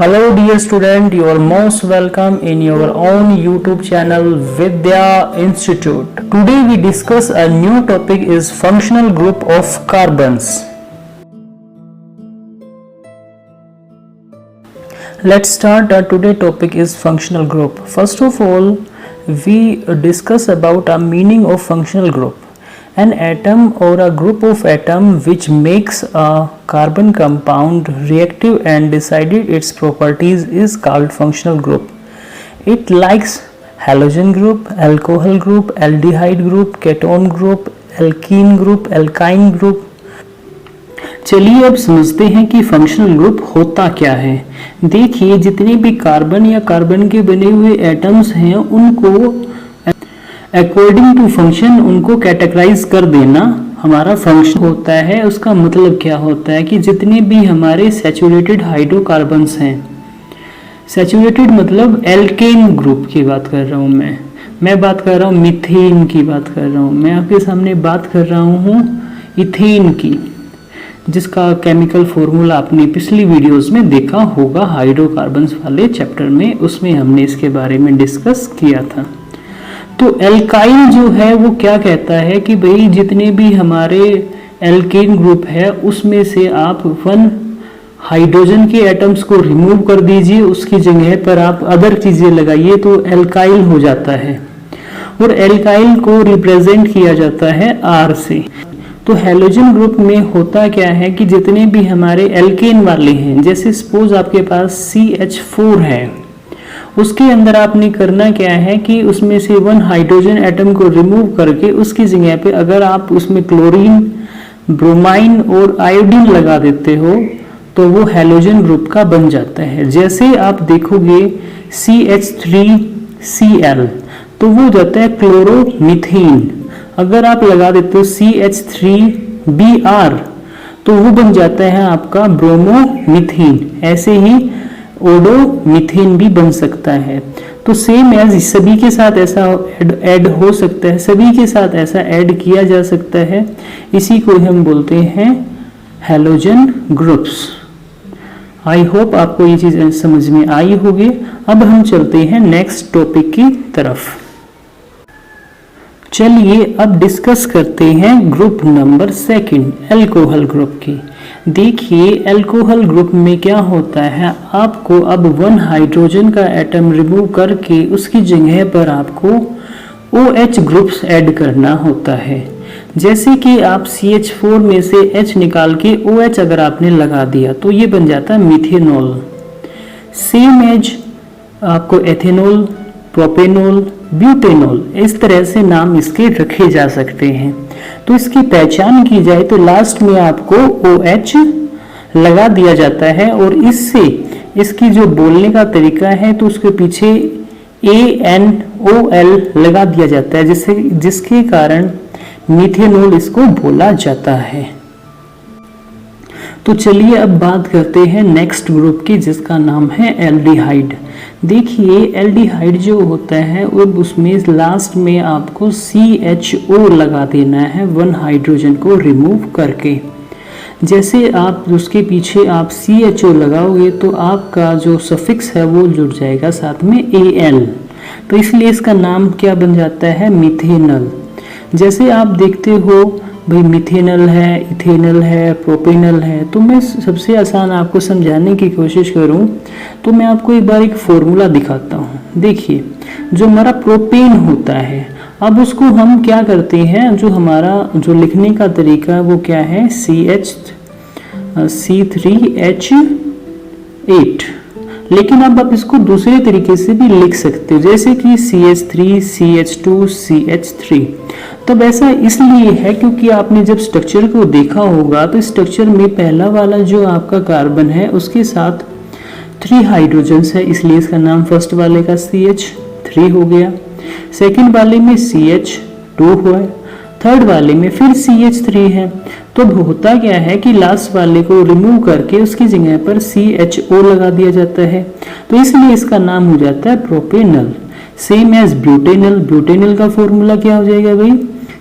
Hello dear student, you are most welcome in your own YouTube channel Vidya Institute. Today we discuss a new topic is functional group of carbons. Let's start. Today topic is functional group. First of all, we discuss about a meaning of functional group. An atom or a group of atom which makes a carbon compound reactive and decided its properties is called functional group. It likes halogen group, alcohol group, aldehyde group, ketone group, alkene group, alkyne group. चलिए अब समझते हैं कि functional group होता क्या है। देखिए, जितने भी कार्बन या कार्बन के बने हुए एटम्स हैं उनको अकॉर्डिंग टू फंक्शन उनको कैटेगराइज कर देना हमारा फंक्शन होता है। उसका मतलब क्या होता है कि जितने भी हमारे सैचुरेटेड हाइड्रोकार्बन्स हैं, सैचुरेटेड मतलब एल्केन ग्रुप की बात कर रहा हूँ मैं बात कर रहा हूँ मीथेन की बात कर रहा हूँ, मैं आपके सामने बात कर रहा हूँ इथेन की, जिसका केमिकल फॉर्मूला आपने पिछली वीडियोस में देखा होगा हाइड्रोकार्बन्स वाले चैप्टर में, उसमें हमने इसके बारे में डिस्कस किया था। तो एल्काइल जो है वो क्या कहता है कि भाई जितने भी हमारे एल्केन ग्रुप है उसमें से आप 1 हाइड्रोजन के एटम्स को रिमूव कर दीजिए, उसकी जगह पर आप अदर चीजें लगाइए तो एल्काइल हो जाता है। और एल्काइल को रिप्रेजेंट किया जाता है R से। तो हैलोजन ग्रुप में होता क्या है कि जितने भी हमारे एल्केन वाले हैं, जैसे सपोज आपके पास CH4 है, उसके अंदर आपने करना क्या है कि उसमें से 1 हाइड्रोजन एटम को रिमूव करके उसकी जगह पे अगर आप उसमें क्लोरीन, ब्रोमाइन और आयोडीन लगा देते हो तो वो हैलोजन ग्रुप का बन जाता है। जैसे आप देखोगे CH3Cl तो वो जाता है क्लोरोमीथेन। अगर आप लगा देते हो CH3Br तो वो बन जाता है आपका ब्रोमोमीथेन। ऐसे ही ओडोमीथेन भी बन सकता है। तो सेम एज सभी के साथ ऐसा ऐड हो सकता है, सभी के साथ ऐसा ऐड किया जा सकता है। इसी को हम बोलते हैं हैलोजन ग्रुप्स। आई होप आपको ये चीज समझ में आई होगी। अब हम चलते हैं नेक्स्ट टॉपिक की तरफ। चलिए अब डिस्कस करते हैं ग्रुप नंबर 2 अल्कोहल ग्रुप की। देखिए, अल्कोहल ग्रुप में क्या होता है, आपको अब 1 हाइड्रोजन का एटम रिमूव करके उसकी जगह पर आपको OH ग्रुप्स ऐड करना होता है। जैसे कि आप CH4 में से H निकाल के OH अगर आपने लगा दिया तो ये बन जाता है मीथेनॉल। सेम एज आपको एथेनॉल, प्रोपेनॉल, ब्यूटेनॉल, इस तरह से नाम इसके रखे जा सकते हैं। तो इसकी पहचान की जाए तो लास्ट में आपको OH लगा दिया जाता है और इससे इसकी जो बोलने का तरीका है तो उसके पीछे ANOL लगा दिया जाता है, जिसके कारण मीथेनॉल इसको बोला जाता है। तो चलिए अब बात करते हैं नेक्स्ट ग्रुप की, जिसका नाम है एल्डिहाइड। देखिए, एल्डिहाइड जो होता है वो उसमें लास्ट में आपको CHO लगा देना है 1 हाइड्रोजन को रिमूव करके। जैसे आप उसके पीछे आप CHO लगाओगे तो आपका जो सफिक्स है वो जुड़ जाएगा साथ में AL, तो इसलिए इसका नाम क्या बन जाता है, मिथेनल। जैसे आप देखते हो भाई मिथेनल है, इथेनल है, प्रोपेनल है, तो मैं सबसे आसान आपको समझाने की कोशिश करूं तो मैं आपको एक बार एक फॉर्मूला दिखाता हूं। देखिए, जो हमारा प्रोपेन होता है, अब उसको हम क्या करते हैं, जो हमारा जो लिखने का तरीका है वो क्या है, C3H8। लेकिन अब आप इसको दूसरे तरीके से भी लिख सकते हो, जैसे कि CH3, CH2, CH3। तब ऐसा इसलिए है क्योंकि आपने जब स्ट्रक्चर को देखा होगा तो स्ट्रक्चर में पहला वाला जो आपका कार्बन है उसके साथ 3 हाइड्रोजन्स है, इसलिए इसका नाम फर्स्ट वाले का CH3 हो गया, सेकंड वाले में CH2 हुआ, थर्ड वाले में फिर CH3 है। तो होता क्या है कि लास्ट वाले को रिमूव करके उसकी जगह पर CHO लगा दिया जाता है, तो इसलिए इसका नाम हो जाता है propanal. Same as butanal, butanal का फॉर्मूला क्या हो जाएगा भाई,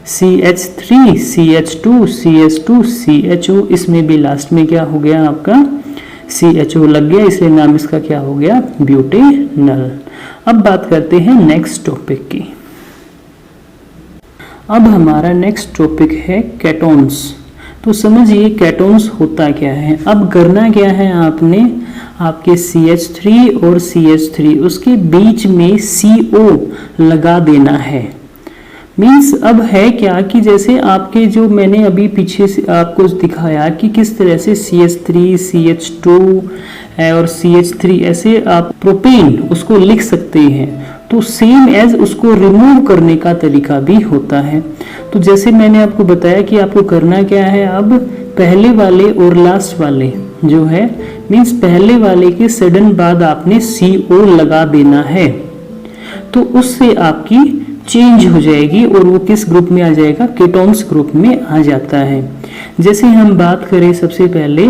CH3, CH2, CH2, CHO, इसमें भी लास्ट में क्या हो गया आपका CHO लग गया, इसलिए नाम इसका क्या हो गया, ब्यूटेनल। अब बात करते हैं नेक्स्ट टॉपिक की। अब हमारा नेक्स्ट टॉपिक है केटोन्स। तो समझिए केटोन्स होता क्या है। अब करना क्या है, आपने आपके CH3 और CH3 उसके बीच में CO लगा देना है। मीन्स अब है क्या कि जैसे आपके जो मैंने अभी पीछे से आपको दिखाया कि किस तरह से CH3, CH2 और CH3 ऐसे आप प्रोपेन उसको लिख सकते हैं, तो सेम एज उसको रिमूव करने का तरीका भी होता है। तो जैसे मैंने आपको बताया कि आपको करना क्या है, अब पहले वाले और लास्ट वाले जो है मीन्स पहले वाले के सडन बाद आपने CO लगा देना है, तो उससे आपकी चेंज हो जाएगी और वो किस ग्रुप में आ जाएगा, केटोन्स ग्रुप में आ जाता है। जैसे हम बात करें सबसे पहले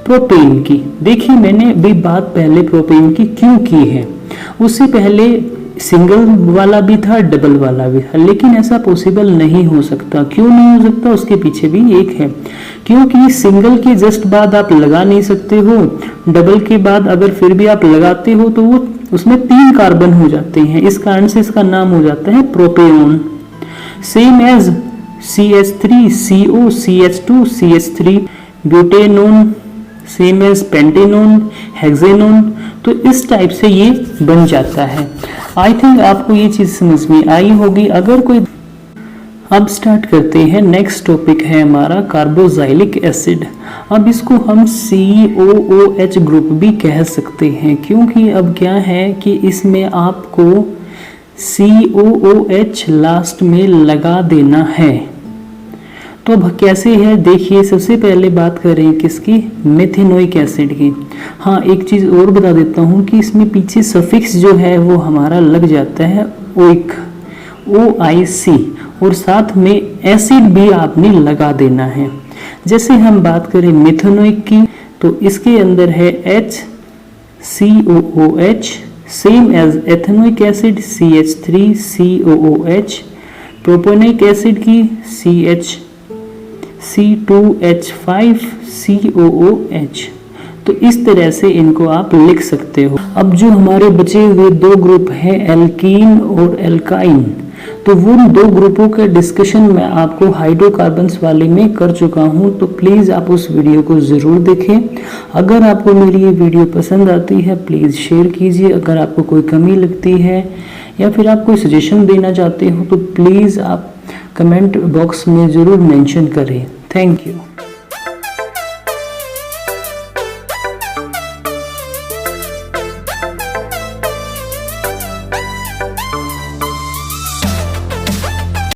प्रोपेन की, देखिए मैंने अभी बात पहले प्रोपेन की क्यों की है, उससे पहले सिंगल वाला भी था, डबल वाला भी था, लेकिन ऐसा पॉसिबल नहीं हो सकता। क्यों नहीं हो सकता, उसके पीछे भी एक है, क्योंकि सिंगल के जस्ट बाद आप लगा नहीं सकते हो, डबल के बाद अगर फिर भी आप लगाते हो तो वो उसमें 3 कार्बन हो जाते हैं, इस कारण से इसका नाम हो जाता है propanone. Same as CH3, CO, CH2, CH3, butanone, same as pentanone, hexanone. तो इस टाइप से ये बन जाता है। आई थिंक आपको ये चीज समझ में आई होगी। अगर कोई, अब स्टार्ट करते हैं। नेक्स्ट टॉपिक है हमारा कार्बोक्सिलिक एसिड। अब इसको हम COOH ग्रुप भी कह सकते हैं, क्योंकि अब क्या है कि इसमें आपको COOH लास्ट में लगा देना है। तो अब कैसे है, देखिए सबसे पहले बात करें किसकी, मेथेनोइक एसिड की। हाँ, एक चीज़ और बता देता हूँ कि इसमें पीछे सफिक्स जो है वो हमारा लग जाता है ओइक, OIC, और साथ में एसिड भी आपने लगा देना है। जैसे हम बात करें मेथेनोइक की, तो इसके अंदर है HCOOH, same as ethanoic acid CH3COOH, propanoic acid की C2H5COOH। तो इस तरह से इनको आप लिख सकते हो। अब जो हमारे बचे हुए 2 ग्रुप हैं, एल्कीन और एल्काइन, तो वो 2 ग्रुपों के डिस्कशन मैं आपको हाइड्रोकार्बन्स वाले में कर चुका हूं, तो प्लीज़ आप उस वीडियो को ज़रूर देखें। अगर आपको मेरी ये वीडियो पसंद आती है प्लीज़ शेयर कीजिए। अगर आपको कोई कमी लगती है या फिर आप कोई सजेशन देना चाहते हो तो प्लीज़ आप कमेंट बॉक्स में ज़रूर मेंशन करें। Thank you.